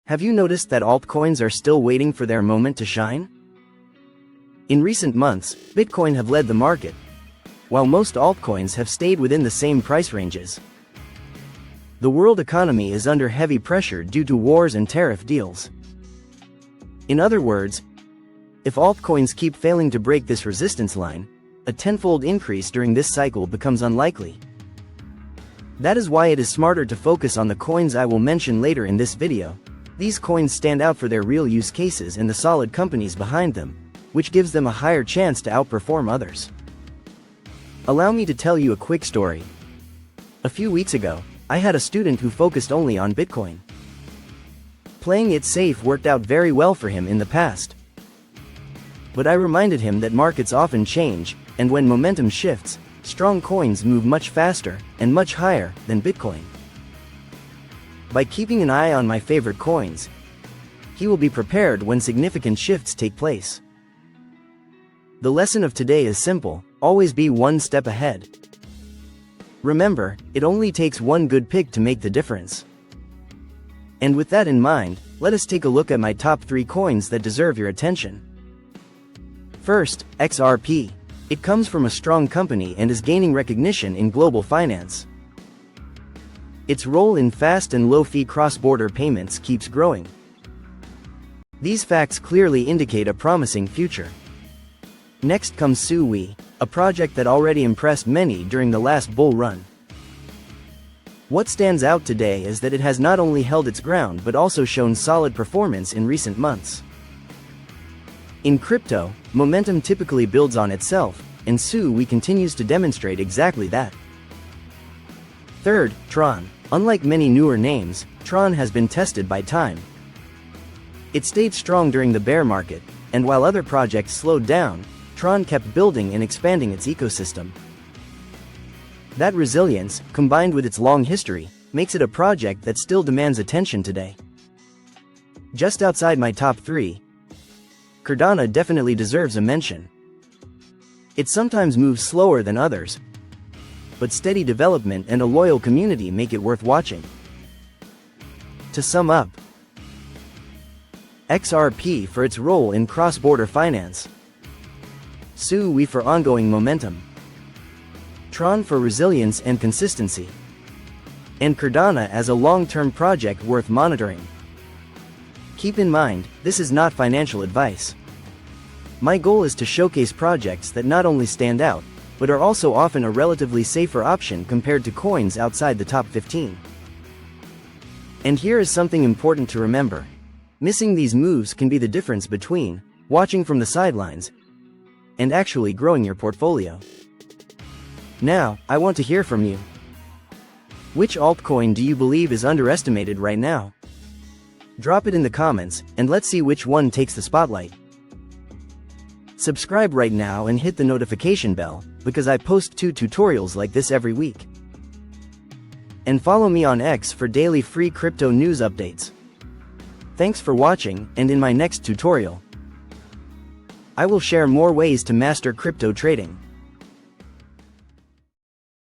Have you noticed that altcoins are still waiting for their moment to shine? In recent months, Bitcoin have led the market, while most altcoins have stayed within the same price ranges. The world economy is under heavy pressure due to wars and tariff deals. In other words, if altcoins keep failing to break this resistance line, a tenfold increase during this cycle becomes unlikely. That is why it is smarter to focus on the coins I will mention later in this video. These coins stand out for their real use cases and the solid companies behind them, which gives them a higher chance to outperform others. Allow me to tell you a quick story. A few weeks ago, I had a student who focused only on Bitcoin. Playing it safe worked out very well for him in the past. But I reminded him that markets often change, and when momentum shifts, strong coins move much faster and much higher than Bitcoin. By keeping an eye on my favorite coins, he will be prepared when significant shifts take place. The lesson of today is simple: always be one step ahead. Remember, it only takes one good pick to make the difference. And with that in mind, let us take a look at my top 3 coins that deserve your attention. First, XRP. It comes from a strong company and is gaining recognition in global finance. Its role in fast and low-fee cross-border payments keeps growing. These facts clearly indicate a promising future. Next comes Sui, a project that already impressed many during the last bull run. What stands out today is that it has not only held its ground but also shown solid performance in recent months. In crypto, momentum typically builds on itself, and Sui continues to demonstrate exactly that. Third, Tron. Unlike many newer names, Tron has been tested by time. It stayed strong during the bear market, and while other projects slowed down, Tron kept building and expanding its ecosystem. That resilience, combined with its long history, makes it a project that still demands attention today. Just outside my top 3, Cardano definitely deserves a mention. It sometimes moves slower than others, but steady development and a loyal community make it worth watching. To sum up, XRP for its role in cross-border finance, Sui for ongoing momentum, Tron for resilience and consistency, and Cardano as a long-term project worth monitoring. Keep in mind, this is not financial advice. My goal is to showcase projects that not only stand out, but are also often a relatively safer option compared to coins outside the top 15. And here is something important to remember. Missing these moves can be the difference between watching from the sidelines and actually growing your portfolio. Now, I want to hear from you. Which altcoin do you believe is underestimated right now? Drop it in the comments, and let's see which one takes the spotlight. Subscribe right now and hit the notification bell, because I post 2 tutorials like this every week. And follow me on X for daily free crypto news updates. Thanks for watching, and in my next tutorial, I will share more ways to master crypto trading.